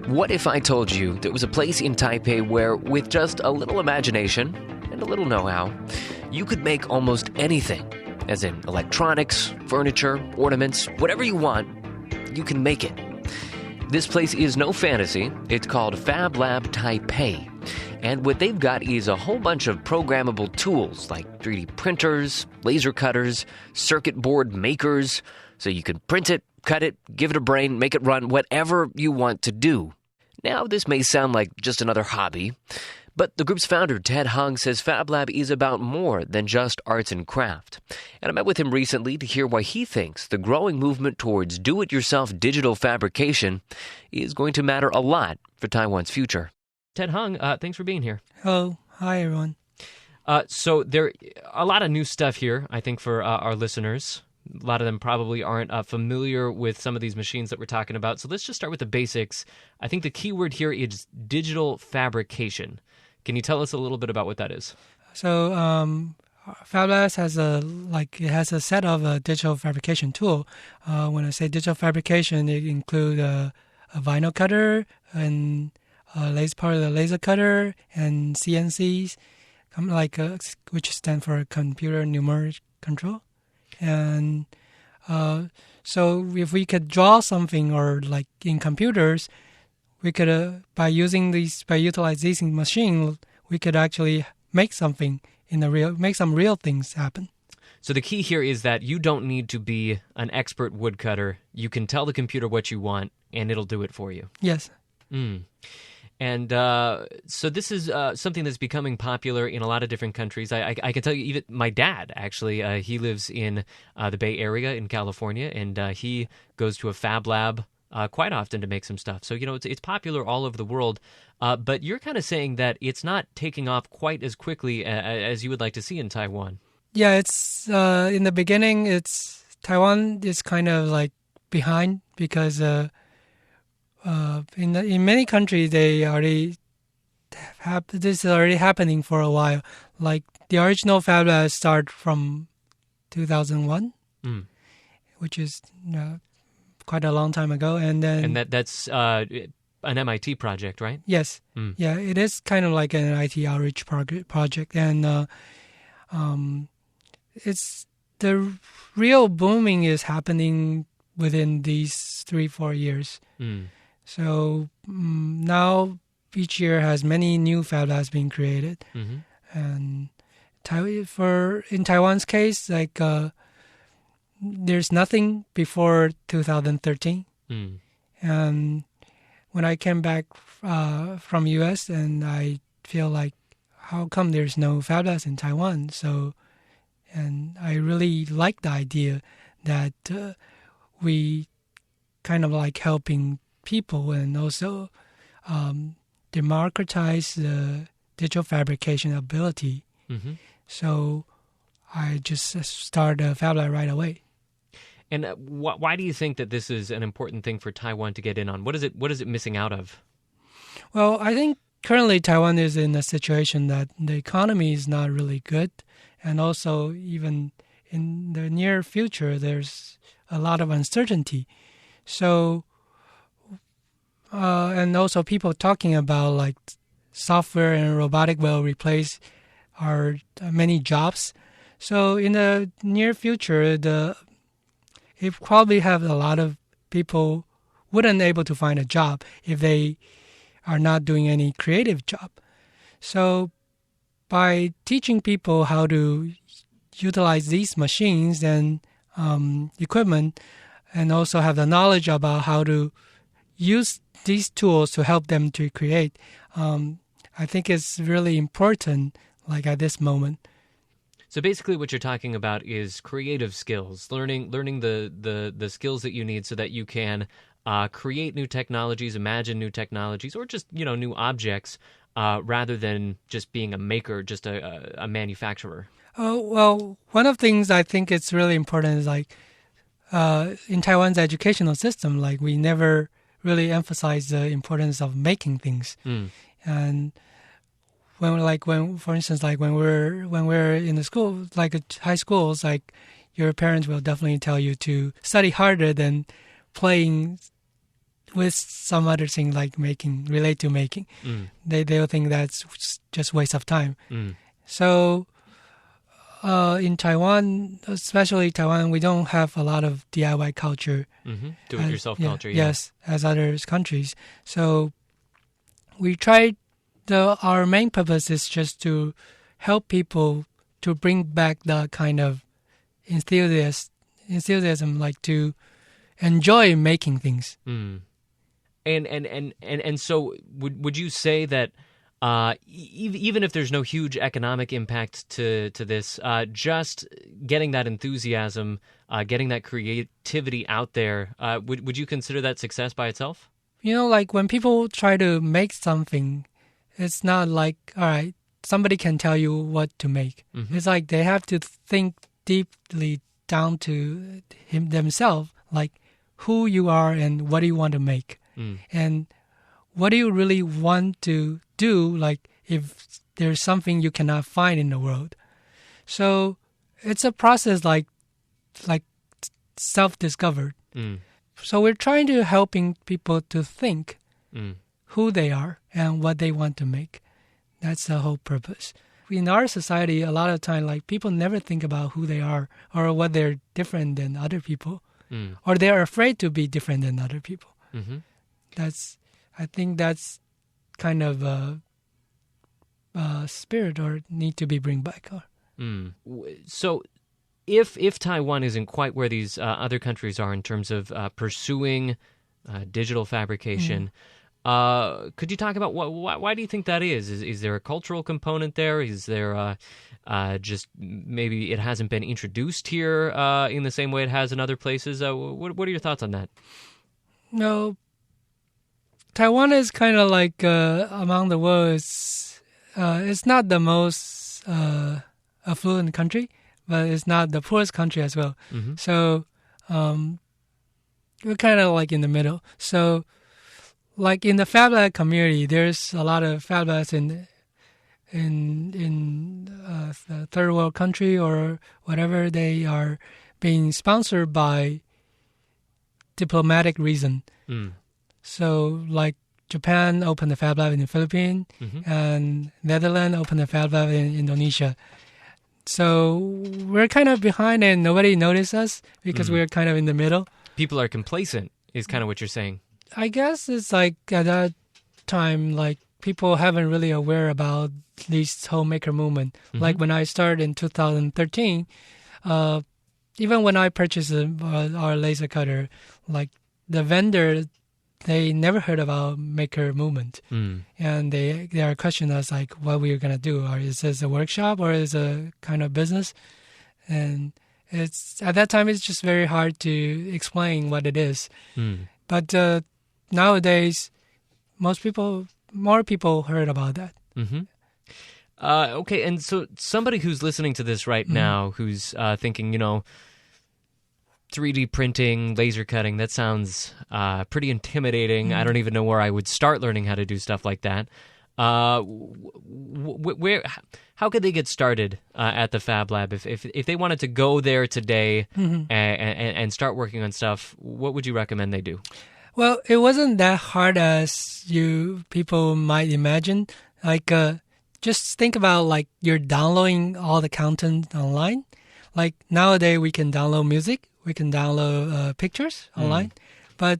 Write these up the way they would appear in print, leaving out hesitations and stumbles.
What if I told you there was a place in Taipei where, with just a little imagination and a little know-how, you could make almost anything, as in electronics, furniture, ornaments, whatever you want, you can make it. This place is no fantasy. It's called Fablab Taipei. And what they've got is a whole bunch of programmable tools like 3D printers, laser cutters, circuit board makers, so you can print it, cut it, give it a brain, make it run, whatever you want to do. Now, this may sound like just another hobby, but the group's founder, Ted Hung, says Fablab is about more than just arts and craft. And I met with him recently to hear why he thinks the growing movement towards do-it-yourself digital fabrication is going to matter a lot for Taiwan's future. Ted Hung, thanks for being here. Hello. Hi, everyone. So there a lot of new stuff here, I think, for our listeners. A lot of them probably aren't familiar with some of these machines that we're talking about. So let's just start with the basics. I think the key word here is digital fabrication. Can you tell us a little bit about what that is? So Fablab has a set of digital fabrication tool. When I say digital fabrication, it includes a vinyl cutter and part of the laser cutter and CNCs, which stand for computer numeric control. And so if we could draw something, or like in computers, we could by utilizing these machines, we could actually make something make some real things happen. So the key here is that you don't need to be an expert woodcutter. You can tell the computer what you want, and it'll do it for you. Yes. And so this is something that's becoming popular in a lot of different countries. I can tell you, even my dad, actually, he lives in the Bay Area in California, and he goes to a Fab Lab quite often to make some stuff. So, it's popular all over the world. But you're kind of saying that it's not taking off quite as quickly as you would like to see in Taiwan. Yeah, it's in the beginning, Taiwan is kind of like behind because in many countries they already this is already happening for a while. Like the original Fab Lab start from 2001, which is quite a long time ago, and that's an MIT project, right? Yes, yeah, it is kind of like an IT outreach project, and it's the real booming is happening within these 3-4 years. So now each year has many new Fab Labs being created, and in Taiwan's case, like there's nothing before 2013. And when I came back from U.S., and I feel like, how come there's no Fab Labs in Taiwan? So, and I really like the idea that we kind of like helping people and also democratize the digital fabrication ability. So I just started a Fab Lab right away. And why do you think that this is an important thing for Taiwan to get in on? What is it missing out of? Well, I think currently Taiwan is in a situation that the economy is not really good, and also even in the near future there's a lot of uncertainty. So and also people talking about like software and robotic will replace our many jobs. So in the near future, it probably have a lot of people wouldn't able to find a job if they are not doing any creative job. So by teaching people how to utilize these machines and equipment, and also have the knowledge about how to use these tools to help them to create, I think it's really important, like at this moment. So basically what you're talking about is creative skills, learning the skills that you need so that you can create new technologies, imagine new technologies, or just, new objects, rather than just being a maker, just a manufacturer. Oh, well, one of the things I think it's really important is like in Taiwan's educational system, like we never really emphasize the importance of making things. And for instance, like when we're in the school, like at high schools, like your parents will definitely tell you to study harder than playing with some other thing like relate to making. They'll think that's just waste of time. So in Taiwan, especially Taiwan, we don't have a lot of DIY culture. Do-it-yourself culture, Yes, as other countries. So we tried, our main purpose is just to help people to bring back the kind of enthusiasm, like to enjoy making things. And so would you say that even if there's no huge economic impact to this, just getting that enthusiasm, getting that creativity out there, would you consider that success by itself? Like when people try to make something, it's not like, all right, somebody can tell you what to make. It's like they have to think deeply down to themselves, like who you are and what do you want to make. And what do you really want to do, like if there's something you cannot find in the world. So it's a process like self-discovered. So we're trying to helping people to think who they are and what they want to make. That's the whole purpose. In our society, a lot of time, like people never think about who they are or what they're different than other people, or they're afraid to be different than other people. I think that's kind of a spirit or need to be bring back. So if Taiwan isn't quite where these other countries are in terms of pursuing digital fabrication, could you talk about why do you think that is? Is there a cultural component there? Is there just maybe it hasn't been introduced here in the same way it has in other places? What are your thoughts on that? No, Taiwan is kind of like among the world's. It's not the most affluent country, but it's not the poorest country as well. So we're kind of like in the middle. So like in the Fablab community, there's a lot of Fablabs in the third world country or whatever. They are being sponsored by diplomatic reason. So like Japan opened a Fablab in the Philippines, and Netherlands opened a Fablab in Indonesia. So we're kind of behind and nobody noticed us because we're kind of in the middle. People are complacent is kind of what you're saying. I guess it's like at that time, like people haven't really aware about this whole maker movement. Like when I started in 2013, even when I purchased our laser cutter, like the vendor, they never heard about maker movement. And they are questioning us like what we're going to do. Or is this a workshop or is it a kind of business? And it's at that time, it's just very hard to explain what it is. But nowadays, more people heard about that. Okay, and so somebody who's listening to this right now, who's thinking, 3D printing, laser cutting, that sounds pretty intimidating. I don't even know where I would start learning how to do stuff like that. How could they get started at the Fablab? If they wanted to go there today and start working on stuff, what would you recommend they do? Well, it wasn't that hard as people might imagine. Like, just think about like you're downloading all the content online. Like nowadays we can download music, we can download pictures online, but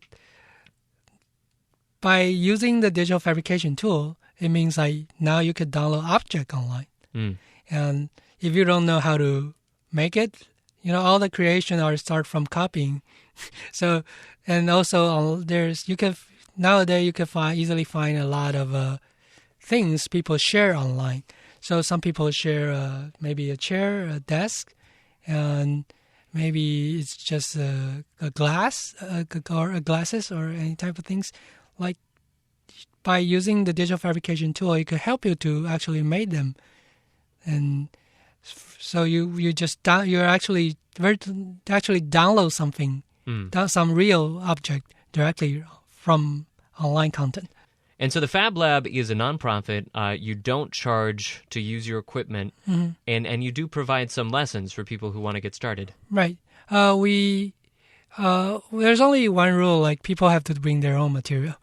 by using the digital fabrication tool, it means like now you could download object online. And if you don't know how to make it, all the creation are start from copying. So, and also nowadays you can easily find a lot of things people share online. So some people share maybe a chair, a desk, and maybe it's just a glass or glasses or any type of things. Like by using the digital fabrication tool, it could help you to actually make them. And so you actually download something, some real object directly from online content. And so the Fablab is a nonprofit. You don't charge to use your equipment, and you do provide some lessons for people who want to get started. Right. We There's only one rule: like people have to bring their own material.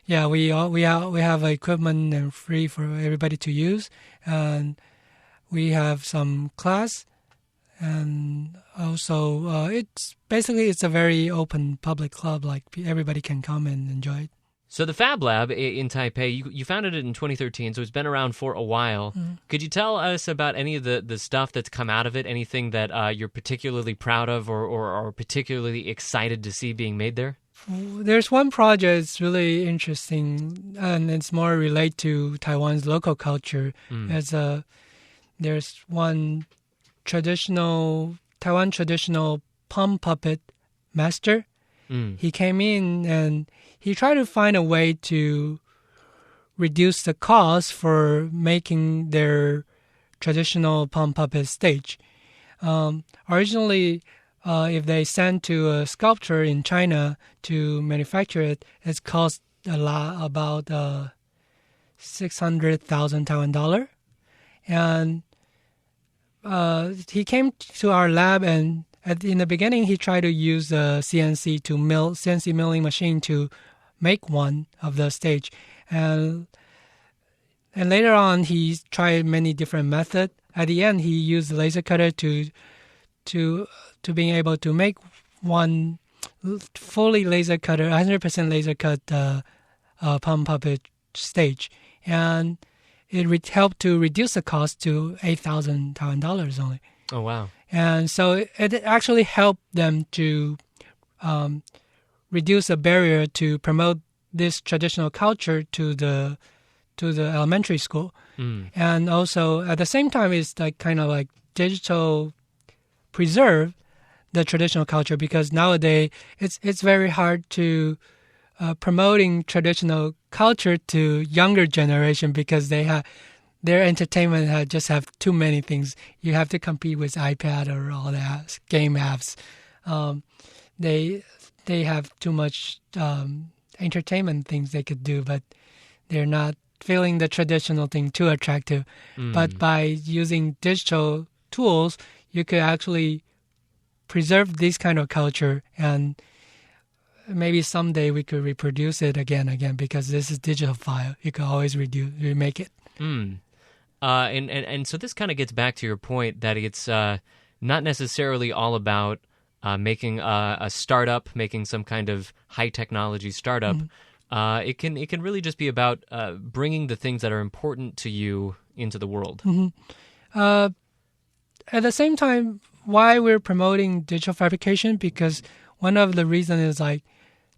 Yeah, we have equipment and free for everybody to use, and we have some class, and also it's a very open public club. Like everybody can come and enjoy it. So the Fab Lab in Taipei, you founded it in 2013, so it's been around for a while. Could you tell us about any of the stuff that's come out of it, anything that you're particularly proud of or particularly excited to see being made there? There's one project that's really interesting, and it's more related to Taiwan's local culture. There's one Taiwan traditional palm puppet master. He came in and he tried to find a way to reduce the cost for making their traditional palm puppet stage. Originally, if they sent to a sculptor in China to manufacture it, it cost a lot, about 600,000 Taiwan dollar. And he came to our lab, and in the beginning, he tried to use a CNC milling machine to make one of the stage, and later on, he tried many different methods. At the end, he used the laser cutter to being able to make one fully laser cutter, 100% laser cut palm puppet stage, and it helped to reduce the cost to 8,000 Taiwan dollars only. Oh wow! And so it actually helped them to reduce a barrier to promote this traditional culture to the elementary school. And also at the same time, it's like kind of like digital preserve the traditional culture, because nowadays it's very hard to promoting traditional culture to younger generation, because their entertainment just have too many things. You have to compete with iPad or all that game apps. They have too much entertainment things they could do, but they're not feeling the traditional thing too attractive. But by using digital tools, you could actually preserve this kind of culture, and maybe someday we could reproduce it again, because this is digital file. You can always remake it. And so this kind of gets back to your point that it's not necessarily all about making a startup, making some kind of high technology startup. It can really just be about bringing the things that are important to you into the world. At the same time, why we're promoting digital fabrication, because one of the reasons is like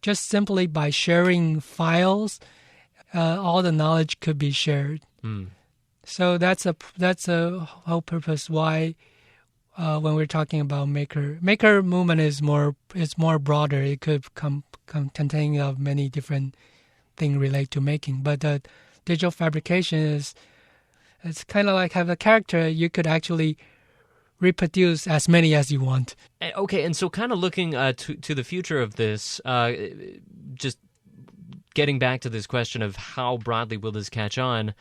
just simply by sharing files, all the knowledge could be shared. So that's a whole purpose why when we're talking about maker movement is more broader. It could contain of many different things related to making. But digital fabrication it's kind of like have a character. You could actually reproduce as many as you want. Okay, and so kind of looking to the future of this, just getting back to this question of how broadly will this catch on,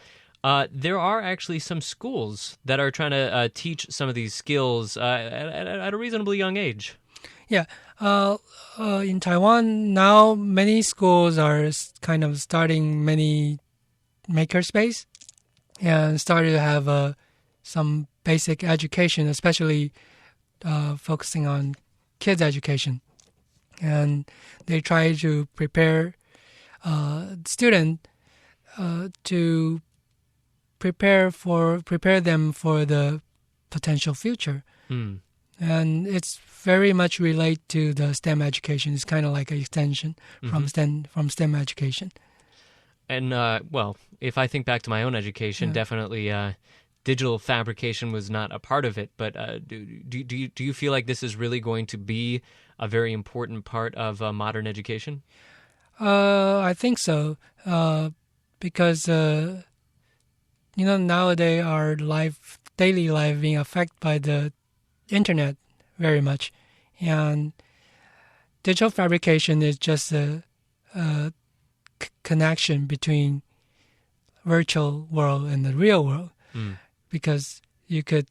there are actually some schools that are trying to teach some of these skills at a reasonably young age. Yeah. In Taiwan, now many schools are kind of starting many makerspace and started to have some basic education, especially focusing on kids' education. And they try to prepare students to prepare them for the potential future. And it's very much related to the STEM education. It's kind of like an extension from STEM education. And, well, if I think back to my own education, definitely digital fabrication was not a part of it. But do you feel like this is really going to be a very important part of modern education? I think so, because nowadays our daily life being affected by the internet very much, and digital fabrication is just a connection between virtual world and the real world, because you could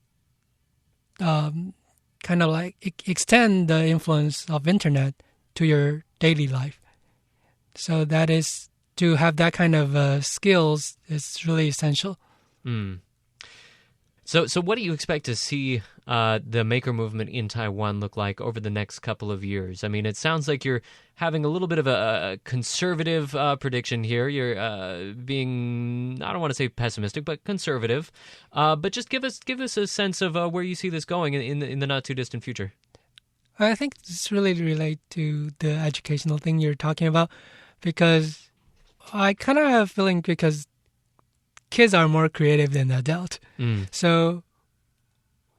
kind of like extend the influence of internet to your daily life. So that is, to have that kind of skills is really essential. So what do you expect to see the maker movement in Taiwan look like over the next couple of years? I mean, it sounds like you're having a little bit of a conservative prediction here. You're being, I don't want to say pessimistic, but conservative. But just give us a sense of where you see this going in the not too distant future. I think this really relates to the educational thing you're talking about, because I kind of have a feeling because kids are more creative than adults. So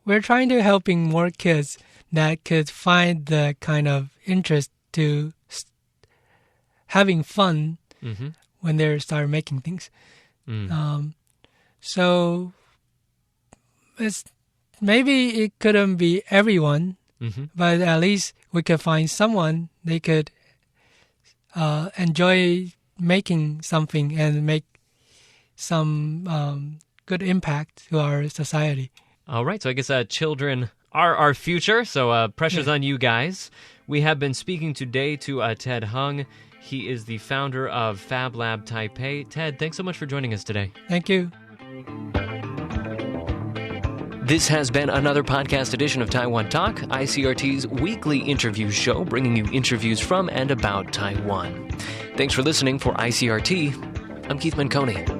we're trying to helping more kids that could find the kind of interest to having fun when they start making things. So it's maybe it couldn't be everyone, but at least we could find someone they could enjoy making something and make some good impact to our society. All right, so I guess children are our future, so pressure's on you guys. We have been speaking today to Ted Hung. He is the founder of Fablab Taipei. Ted, thanks so much for joining us today. Thank you. This has been another podcast edition of Taiwan Talk, ICRT's weekly interview show, bringing you interviews from and about Taiwan. Thanks for listening. For ICRT, I'm Keith Manconi.